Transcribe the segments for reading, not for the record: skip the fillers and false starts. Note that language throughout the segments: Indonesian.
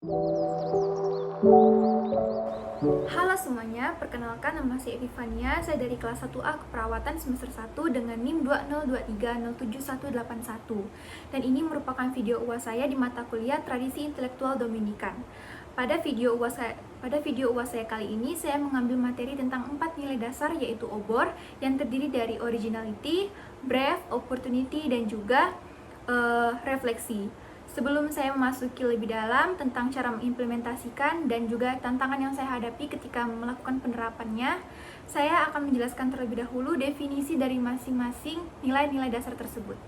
Halo semuanya, perkenalkan nama saya Evifania, saya dari kelas 1A Keperawatan semester 1 dengan NIM 202307181. Dan ini merupakan video UAS saya di mata kuliah Tradisi Intelektual Dominikan. Pada video UAS saya kali ini, saya mengambil materi tentang 4 nilai dasar, yaitu OBOR, yang terdiri dari Originality, Brief, Opportunity, dan juga refleksi. Sebelum saya memasuki lebih dalam tentang cara mengimplementasikan dan juga tantangan yang saya hadapi ketika melakukan penerapannya, saya akan menjelaskan terlebih dahulu definisi dari masing-masing nilai-nilai dasar tersebut.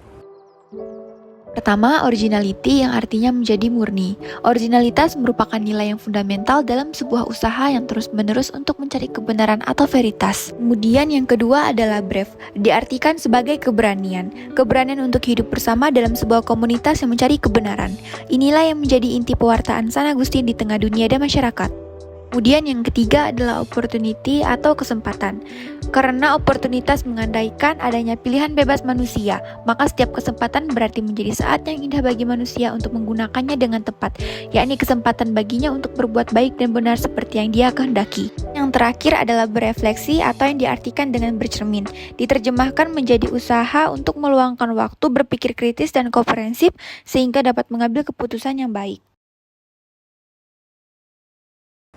Pertama, originality yang artinya menjadi murni. Originalitas merupakan nilai yang fundamental dalam sebuah usaha yang terus-menerus untuk mencari kebenaran atau veritas. Kemudian yang kedua adalah brave, diartikan sebagai keberanian. Keberanian untuk hidup bersama dalam sebuah komunitas yang mencari kebenaran. Inilah yang menjadi inti pewartaan San Agustin di tengah dunia dan masyarakat. Kemudian yang ketiga adalah opportunity atau kesempatan. Karena oportunitas mengandaikan adanya pilihan bebas manusia, maka setiap kesempatan berarti menjadi saat yang indah bagi manusia untuk menggunakannya dengan tepat, yakni kesempatan baginya untuk berbuat baik dan benar seperti yang dia kehendaki. Yang terakhir adalah berefleksi atau yang diartikan dengan bercermin. Diterjemahkan menjadi usaha untuk meluangkan waktu berpikir kritis dan komprehensif sehingga dapat mengambil keputusan yang baik.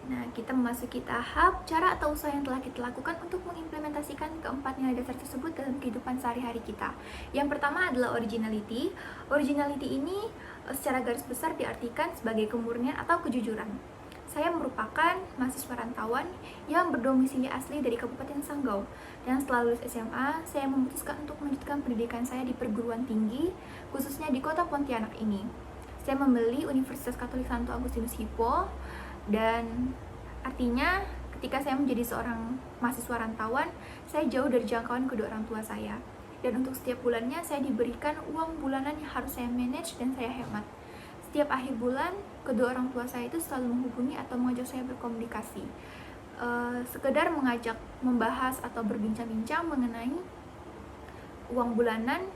Nah, kita memasuki tahap cara atau usaha yang telah kita lakukan untuk mengimplementasikan keempat nilai dasar tersebut dalam kehidupan sehari-hari kita. Yang pertama adalah originality. Originality ini secara garis besar diartikan sebagai kemurnian atau kejujuran. Saya merupakan mahasiswa rantauan yang berdomisili asli dari Kabupaten Sanggau. Dan setelah lulus SMA, saya memutuskan untuk melanjutkan pendidikan saya di perguruan tinggi, khususnya di kota Pontianak ini. Saya memilih Universitas Katolik Santo Agustinus Hippo, dan artinya ketika saya menjadi seorang mahasiswa rantauan, saya jauh dari jangkauan kedua orang tua saya. Dan untuk setiap bulannya saya diberikan uang bulanan yang harus saya manage dan saya hemat. Setiap akhir bulan, kedua orang tua saya itu selalu menghubungi atau mengajak saya berkomunikasi, sekedar mengajak membahas atau berbincang-bincang mengenai uang bulanan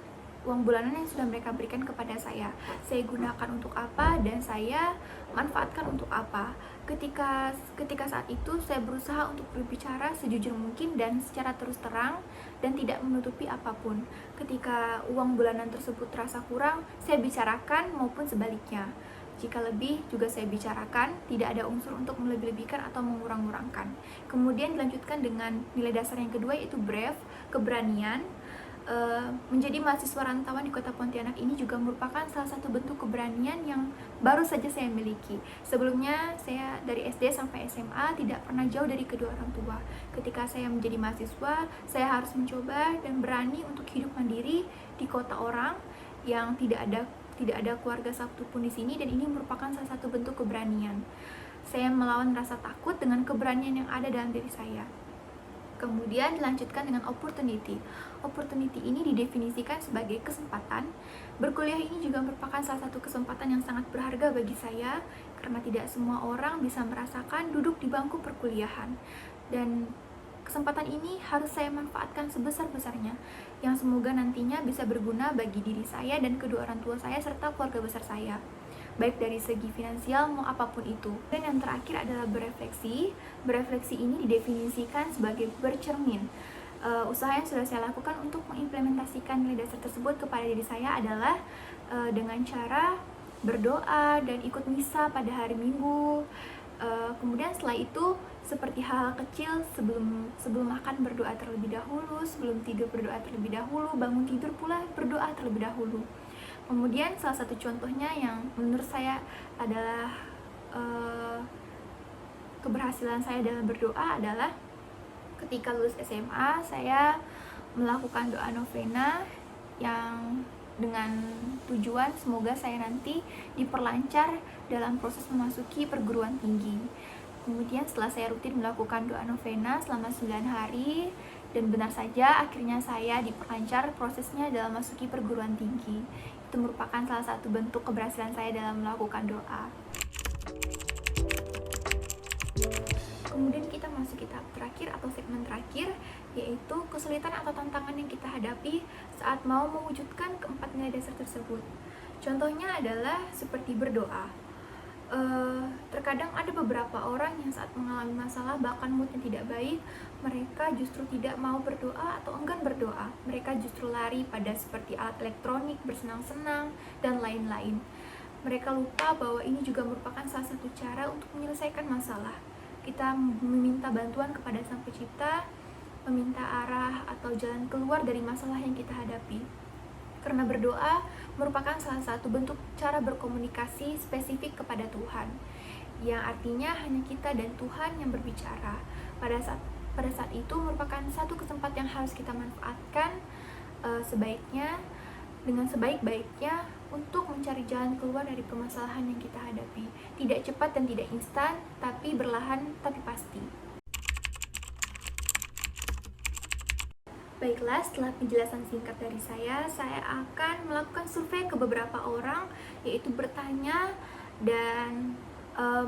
yang sudah mereka berikan kepada saya gunakan untuk apa dan saya manfaatkan untuk apa. Ketika saat itu saya berusaha untuk berbicara sejujur mungkin dan secara terus terang dan tidak menutupi apapun. Ketika uang bulanan tersebut terasa kurang, saya bicarakan, maupun sebaliknya. Jika lebih, juga saya bicarakan, tidak ada unsur untuk melebih-lebihkan atau mengurang-ngurangkan. Kemudian dilanjutkan dengan nilai dasar yang kedua, yaitu brave, keberanian. Menjadi mahasiswa rantauan di kota Pontianak ini juga merupakan salah satu bentuk keberanian yang baru saja saya miliki. Sebelumnya saya dari SD sampai SMA tidak pernah jauh dari kedua orang tua. Ketika saya menjadi mahasiswa, saya harus mencoba dan berani untuk hidup mandiri di kota orang yang tidak ada keluarga satupun di sini, dan ini merupakan salah satu bentuk keberanian. Saya melawan rasa takut dengan keberanian yang ada dalam diri saya. Kemudian dilanjutkan dengan opportunity. Opportunity ini didefinisikan sebagai kesempatan. Berkuliah ini juga merupakan salah satu kesempatan yang sangat berharga bagi saya, karena tidak semua orang bisa merasakan duduk di bangku perkuliahan. Dan kesempatan ini harus saya manfaatkan sebesar-besarnya, yang semoga nantinya bisa berguna bagi diri saya dan kedua orang tua saya serta keluarga besar saya, baik dari segi finansial mau apapun itu. Dan yang terakhir adalah berefleksi. Berefleksi ini didefinisikan sebagai bercermin. Usaha yang sudah saya lakukan untuk mengimplementasikan nilai dasar tersebut kepada diri saya adalah dengan cara berdoa dan ikut misa pada hari Minggu. Kemudian setelah itu seperti hal-hal kecil, sebelum makan berdoa terlebih dahulu, sebelum tidur berdoa terlebih dahulu, bangun tidur pula berdoa terlebih dahulu. Kemudian salah satu contohnya yang menurut saya adalah keberhasilan saya dalam berdoa adalah ketika lulus SMA, saya melakukan doa novena yang dengan tujuan semoga saya nanti diperlancar dalam proses memasuki perguruan tinggi. Kemudian setelah saya rutin melakukan doa novena selama 9 hari, dan benar saja akhirnya saya diperlancar prosesnya dalam masuki perguruan tinggi. Itu merupakan salah satu bentuk keberhasilan saya dalam melakukan doa. Kemudian kita masuk ke tahap terakhir atau segmen terakhir, yaitu kesulitan atau tantangan yang kita hadapi saat mau mewujudkan keempat nilai dasar tersebut. Contohnya adalah seperti berdoa. Terkadang ada beberapa orang yang saat mengalami masalah, bahkan mood yang tidak baik, mereka justru tidak mau berdoa atau enggan berdoa. Mereka justru lari pada seperti alat elektronik, bersenang-senang, dan lain-lain. Mereka lupa bahwa ini juga merupakan salah satu cara untuk menyelesaikan masalah. Kita meminta bantuan kepada Sang Pencipta, meminta arah atau jalan keluar dari masalah yang kita hadapi. Karena berdoa merupakan salah satu bentuk cara berkomunikasi spesifik kepada Tuhan, yang artinya hanya kita dan Tuhan yang berbicara. Pada saat itu merupakan satu kesempatan yang harus kita manfaatkan dengan sebaik-baiknya untuk mencari jalan keluar dari permasalahan yang kita hadapi. Tidak cepat dan tidak instan, tapi berlahan tapi pasti. Baiklah, setelah penjelasan singkat dari saya akan melakukan survei ke beberapa orang, yaitu bertanya dan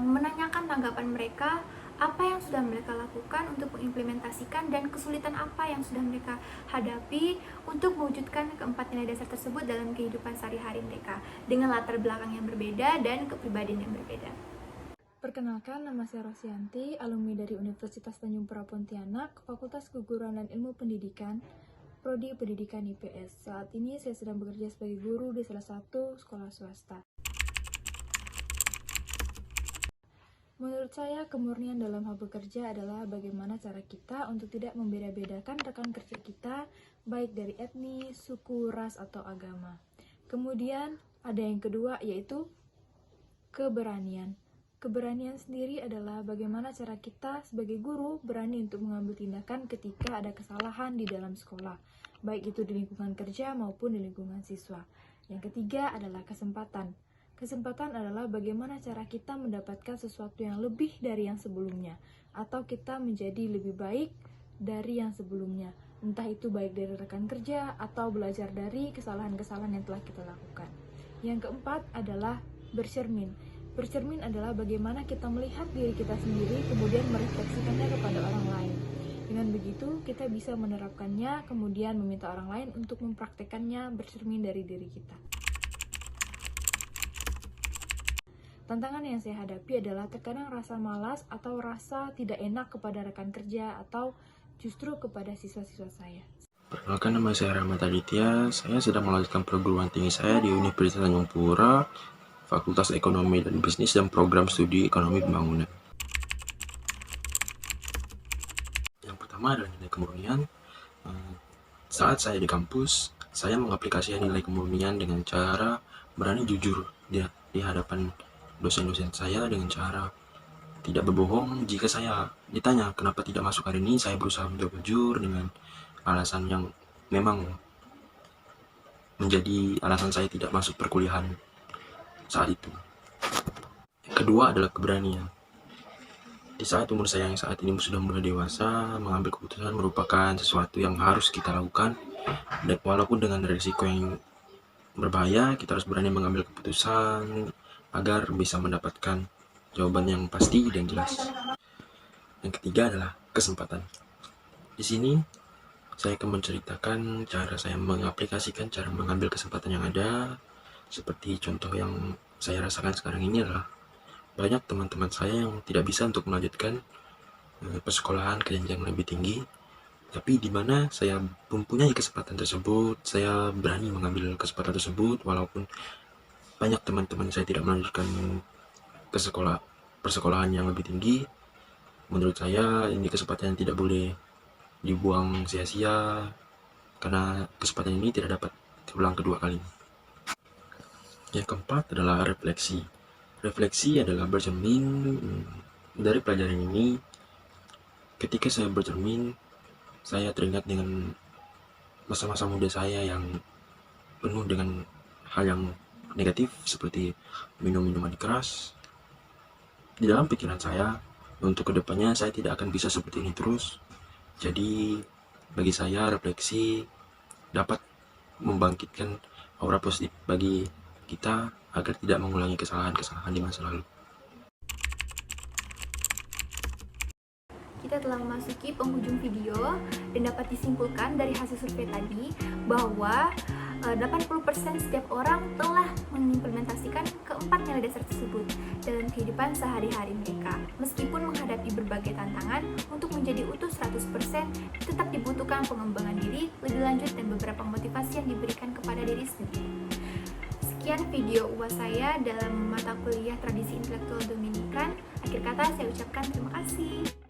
menanyakan tanggapan mereka, apa yang sudah mereka lakukan untuk mengimplementasikan dan kesulitan apa yang sudah mereka hadapi untuk mewujudkan keempat nilai dasar tersebut dalam kehidupan sehari-hari mereka dengan latar belakang yang berbeda dan kepribadian yang berbeda. Perkenalkan, nama saya Rosyanti, alumni dari Universitas Tanjung Pura Pontianak, Fakultas Keguruan dan Ilmu Pendidikan, Prodi Pendidikan IPS. Saat ini saya sedang bekerja sebagai guru di salah satu sekolah swasta. Menurut saya, kemurnian dalam hal bekerja adalah bagaimana cara kita untuk tidak membeda-bedakan rekan kerja kita, baik dari etnis, suku, ras, atau agama. Kemudian, ada yang kedua, yaitu keberanian. Keberanian sendiri adalah bagaimana cara kita sebagai guru berani untuk mengambil tindakan ketika ada kesalahan di dalam sekolah, baik itu di lingkungan kerja maupun di lingkungan siswa. Yang ketiga adalah kesempatan. Kesempatan adalah bagaimana cara kita mendapatkan sesuatu yang lebih dari yang sebelumnya, atau kita menjadi lebih baik dari yang sebelumnya, entah itu baik dari rekan kerja atau belajar dari kesalahan-kesalahan yang telah kita lakukan. Yang keempat adalah bercermin. Bercermin adalah bagaimana kita melihat diri kita sendiri, kemudian merefleksikannya kepada orang lain. Dengan begitu, kita bisa menerapkannya, kemudian meminta orang lain untuk mempraktekannya bercermin dari diri kita. Tantangan yang saya hadapi adalah terkadang rasa malas atau rasa tidak enak kepada rekan kerja atau justru kepada siswa-siswa saya. Perkenalkan, nama saya Rahmat Aditya. Saya sedang melanjutkan perguruan tinggi saya di Universitas Tanjung Pura, Fakultas Ekonomi dan Bisnis dan Program Studi Ekonomi Pembangunan. Yang pertama adalah nilai kemurnian. Saat saya di kampus, saya mengaplikasikan nilai kemurnian dengan cara berani jujur di hadapan dosen-dosen saya, dengan cara tidak berbohong. Jika saya ditanya kenapa tidak masuk hari ini, saya berusaha untuk jujur dengan alasan yang memang menjadi alasan saya tidak masuk perkuliahan saat itu. Yang kedua adalah keberanian. Di saat umur saya yang saat ini sudah mulai dewasa, mengambil keputusan merupakan sesuatu yang harus kita lakukan, dan walaupun dengan risiko yang berbahaya, kita harus berani mengambil keputusan agar bisa mendapatkan jawaban yang pasti dan jelas. Yang ketiga adalah kesempatan. Di sini saya akan menceritakan cara saya mengaplikasikan cara mengambil kesempatan yang ada. Seperti contoh yang saya rasakan sekarang ini adalah banyak teman-teman saya yang tidak bisa untuk melanjutkan persekolahan ke jenjang lebih tinggi, tapi di mana saya mempunyai kesempatan tersebut, saya berani mengambil kesempatan tersebut walaupun banyak teman-teman saya tidak melanjutkan ke persekolahan yang lebih tinggi. Menurut saya ini kesempatan yang tidak boleh dibuang sia-sia, karena kesempatan ini tidak dapat terulang kedua kalinya. Yang keempat adalah refleksi. Refleksi adalah bercermin dari pelajaran ini. Ketika saya bercermin, saya teringat dengan masa-masa muda saya yang penuh dengan hal yang negatif seperti minum minuman keras. Di dalam pikiran saya, untuk kedepannya saya tidak akan bisa seperti ini terus. Jadi bagi saya refleksi dapat membangkitkan aura positif bagi kita agar tidak mengulangi kesalahan-kesalahan di masa lalu. kita telah memasuki penghujung video dan dapat disimpulkan dari hasil survei tadi bahwa 80% setiap orang telah mengimplementasikan keempat nilai dasar tersebut dalam kehidupan sehari-hari mereka. Meskipun menghadapi berbagai tantangan, untuk menjadi utuh 100% tetap dibutuhkan pengembangan diri lebih lanjut dan beberapa motivasi yang diberikan kepada diri sendiri. Sekian video UAS saya dalam mata kuliah Tradisi Intelektual Dominikan. Akhir kata saya ucapkan terima kasih.